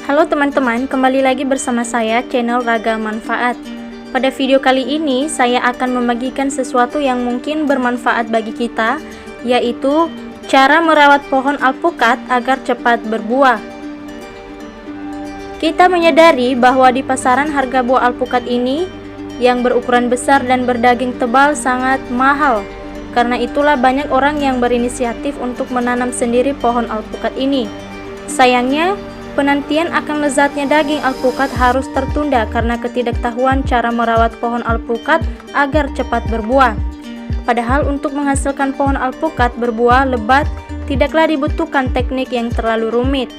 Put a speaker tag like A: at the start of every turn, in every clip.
A: Halo teman-teman, kembali lagi bersama saya channel Raga Manfaat. Pada video kali ini saya akan membagikan sesuatu yang mungkin bermanfaat bagi kita, yaitu cara merawat pohon alpukat agar cepat berbuah. Kita menyadari bahwa di pasaran harga buah alpukat ini yang berukuran besar dan berdaging tebal sangat mahal. Karena itulah banyak orang yang berinisiatif untuk menanam sendiri pohon alpukat ini. Sayangnya, penantian akan lezatnya daging alpukat harus tertunda karena ketidaktahuan cara merawat pohon alpukat agar cepat berbuah. Padahal untuk menghasilkan pohon alpukat berbuah lebat tidaklah dibutuhkan teknik yang terlalu rumit.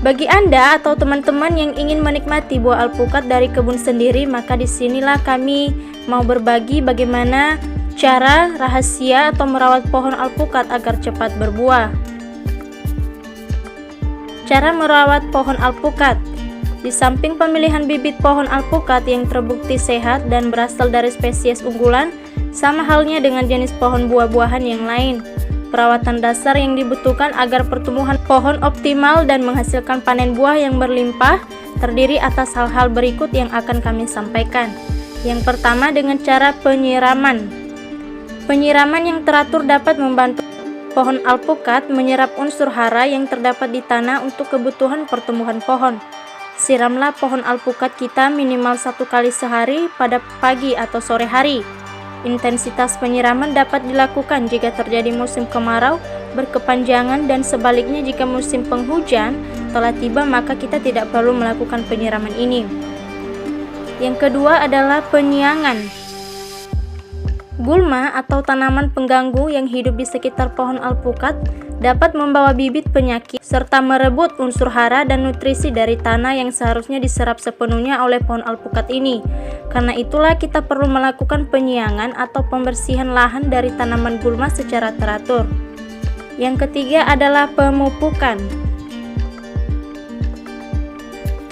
A: Bagi Anda atau teman-teman yang ingin menikmati buah alpukat dari kebun sendiri, maka disinilah kami mau berbagi bagaimana cara rahasia atau merawat pohon alpukat agar cepat berbuah. Cara merawat pohon alpukat. Di samping pemilihan bibit pohon alpukat yang terbukti sehat dan berasal dari spesies unggulan, sama halnya dengan jenis pohon buah-buahan yang lain. Perawatan dasar yang dibutuhkan agar pertumbuhan pohon optimal dan menghasilkan panen buah yang berlimpah terdiri atas hal-hal berikut yang akan kami sampaikan. Yang pertama, dengan cara penyiraman. Penyiraman yang teratur dapat membantu pohon alpukat menyerap unsur hara yang terdapat di tanah untuk kebutuhan pertumbuhan pohon. Siramlah pohon alpukat kita minimal 1 kali sehari pada pagi atau sore hari. Intensitas penyiraman dapat dilakukan jika terjadi musim kemarau berkepanjangan dan sebaliknya jika musim penghujan telah tiba, maka kita tidak perlu melakukan penyiraman ini. Yang kedua adalah penyiangan. Gulma atau tanaman pengganggu yang hidup di sekitar pohon alpukat dapat membawa bibit penyakit serta merebut unsur hara dan nutrisi dari tanah yang seharusnya diserap sepenuhnya oleh pohon alpukat ini. Karena itulah kita perlu melakukan penyiangan atau pembersihan lahan dari tanaman gulma secara teratur. Yang ketiga adalah pemupukan.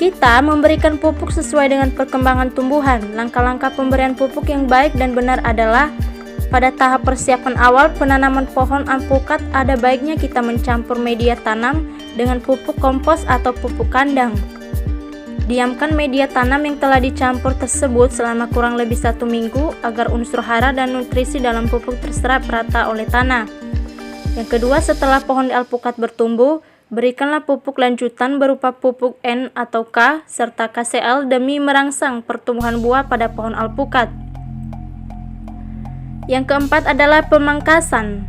A: Kita memberikan pupuk sesuai dengan perkembangan tumbuhan. Langkah-langkah pemberian pupuk yang baik dan benar adalah pada tahap persiapan awal penanaman pohon alpukat ada baiknya kita mencampur media tanam dengan pupuk kompos atau pupuk kandang. Diamkan media tanam yang telah dicampur tersebut selama kurang lebih 1 minggu agar unsur hara dan nutrisi dalam pupuk terserap rata oleh tanah. Yang kedua, setelah pohon alpukat bertumbuh, berikanlah pupuk lanjutan berupa pupuk N atau K serta KCl demi merangsang pertumbuhan buah pada pohon alpukat. Yang keempat adalah pemangkasan.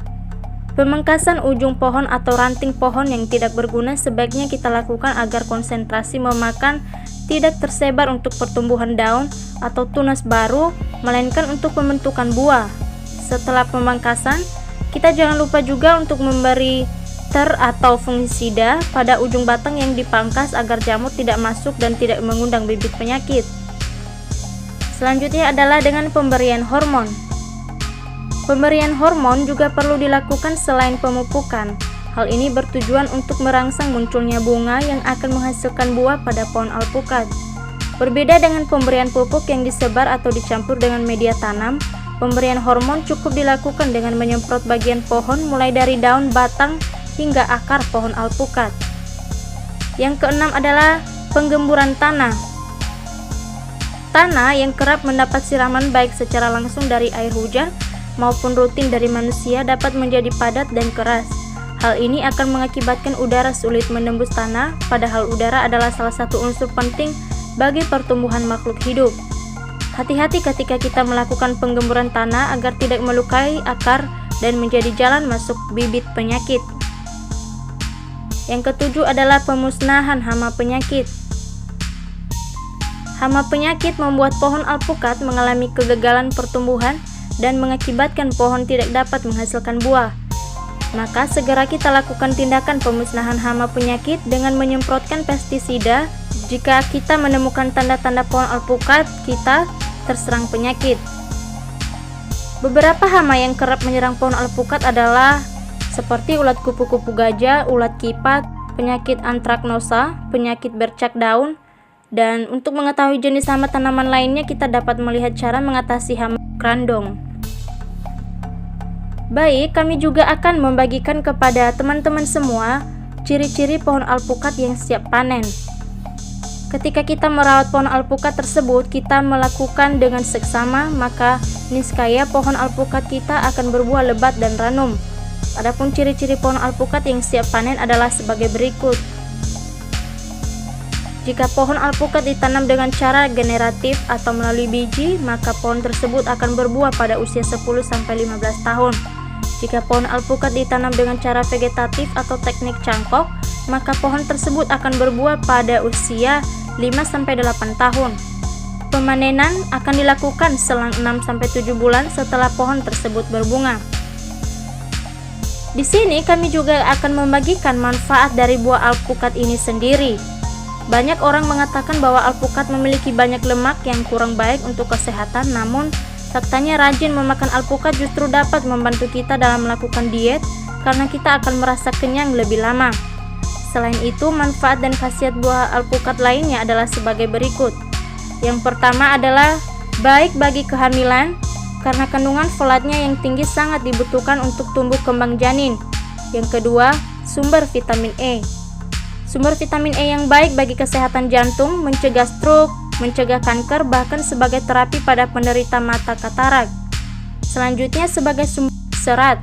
A: Pemangkasan ujung pohon atau ranting pohon yang tidak berguna sebaiknya kita lakukan agar konsentrasi memakan tidak tersebar untuk pertumbuhan daun atau tunas baru, melainkan untuk pembentukan buah. Setelah pemangkasan, kita jangan lupa juga untuk memberi atau fungisida pada ujung batang yang dipangkas agar jamur tidak masuk dan tidak mengundang bibit penyakit. Selanjutnya adalah dengan pemberian hormon. Pemberian hormon juga perlu dilakukan selain pemupukan. Hal ini bertujuan untuk merangsang munculnya bunga yang akan menghasilkan buah pada pohon alpukat. Berbeda dengan pemberian pupuk yang disebar atau dicampur dengan media tanam, pemberian hormon cukup dilakukan dengan menyemprot bagian pohon mulai dari daun, batang, hingga akar pohon alpukat. Yang keenam adalah penggemburan tanah. Tanah yang kerap mendapat siraman baik secara langsung dari air hujan maupun rutin dari manusia dapat menjadi padat dan keras. Hal ini akan mengakibatkan udara sulit menembus tanah, padahal udara adalah salah satu unsur penting bagi pertumbuhan makhluk hidup. Hati-hati ketika kita melakukan penggemburan tanah agar tidak melukai akar dan menjadi jalan masuk bibit penyakit. Yang ketujuh adalah pemusnahan hama penyakit. Hama penyakit membuat pohon alpukat mengalami kegagalan pertumbuhan dan mengakibatkan pohon tidak dapat menghasilkan buah. Maka segera kita lakukan tindakan pemusnahan hama penyakit dengan menyemprotkan pestisida jika kita menemukan tanda-tanda pohon alpukat kita terserang penyakit. Beberapa hama yang kerap menyerang pohon alpukat adalah seperti ulat kupu-kupu gajah, ulat kipat, penyakit antraknosa, penyakit bercak daun, dan untuk mengetahui jenis hama tanaman lainnya kita dapat melihat cara mengatasi hama grandong. Baik, kami juga akan membagikan kepada teman-teman semua Ciri-ciri pohon alpukat yang siap panen. Ketika kita merawat pohon alpukat tersebut, kita melakukan dengan seksama, maka niscaya pohon alpukat kita akan berbuah lebat dan ranum. Adapun ciri-ciri pohon alpukat yang siap panen adalah sebagai berikut. Jika pohon alpukat ditanam dengan cara generatif atau melalui biji, maka pohon tersebut akan berbuah pada usia 10-15 tahun. Jika pohon alpukat ditanam dengan cara vegetatif atau teknik cangkok, maka pohon tersebut akan berbuah pada usia 5-8 tahun. Pemanenan akan dilakukan selang 6-7 bulan setelah pohon tersebut berbunga. Di sini kami juga akan membagikan manfaat dari buah alpukat ini sendiri. Banyak orang mengatakan bahwa alpukat memiliki banyak lemak yang kurang baik untuk kesehatan, namun faktanya rajin memakan alpukat justru dapat membantu kita dalam melakukan diet karena kita akan merasa kenyang lebih lama. Selain itu, manfaat dan khasiat buah alpukat lainnya adalah sebagai berikut. Yang pertama adalah baik bagi kehamilan karena kandungan folatnya yang tinggi sangat dibutuhkan untuk tumbuh kembang janin. Yang kedua, sumber vitamin E. Sumber vitamin E yang baik bagi kesehatan jantung, mencegah stroke, mencegah kanker, bahkan sebagai terapi pada penderita mata katarak. Selanjutnya sebagai sumber serat.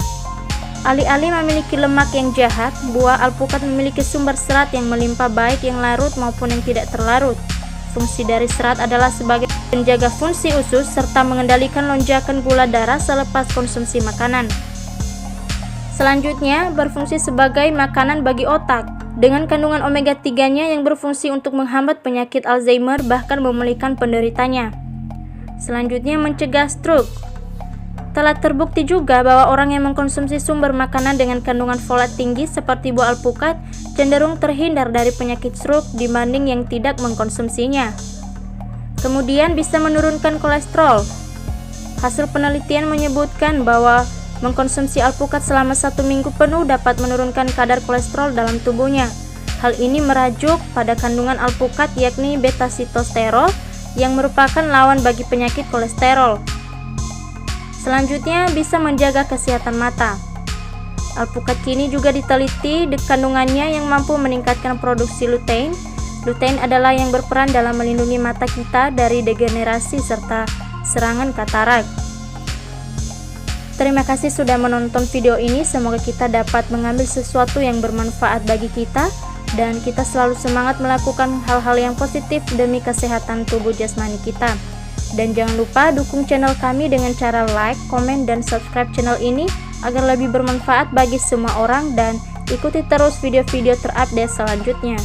A: Alih-alih memiliki lemak yang jahat, buah alpukat memiliki sumber serat yang melimpah baik yang larut maupun yang tidak terlarut. Fungsi dari serat adalah sebagai penjaga fungsi usus serta mengendalikan lonjakan gula darah selepas konsumsi makanan. Selanjutnya, berfungsi sebagai makanan bagi otak dengan kandungan omega 3-nya yang berfungsi untuk menghambat penyakit Alzheimer bahkan memulihkan penderitanya. Selanjutnya, mencegah stroke. Telah terbukti juga bahwa orang yang mengkonsumsi sumber makanan dengan kandungan folat tinggi seperti buah alpukat cenderung terhindar dari penyakit stroke dibanding yang tidak mengkonsumsinya. Kemudian bisa menurunkan kolesterol. Hasil penelitian menyebutkan bahwa mengkonsumsi alpukat selama 1 minggu penuh dapat menurunkan kadar kolesterol dalam tubuhnya. Hal ini merujuk pada kandungan alpukat yakni beta-sitosterol yang merupakan lawan bagi penyakit kolesterol. Selanjutnya bisa menjaga kesehatan mata. Alpukat kini juga diteliti kandungannya yang mampu meningkatkan produksi lutein. Lutein adalah yang berperan dalam melindungi mata kita dari degenerasi serta serangan katarak. Terima kasih sudah menonton video ini, semoga kita dapat mengambil sesuatu yang bermanfaat bagi kita dan kita selalu semangat melakukan hal-hal yang positif demi kesehatan tubuh jasmani kita. Dan jangan lupa dukung channel kami dengan cara like, komen, dan subscribe channel ini agar lebih bermanfaat bagi semua orang dan ikuti terus video-video terupdate selanjutnya.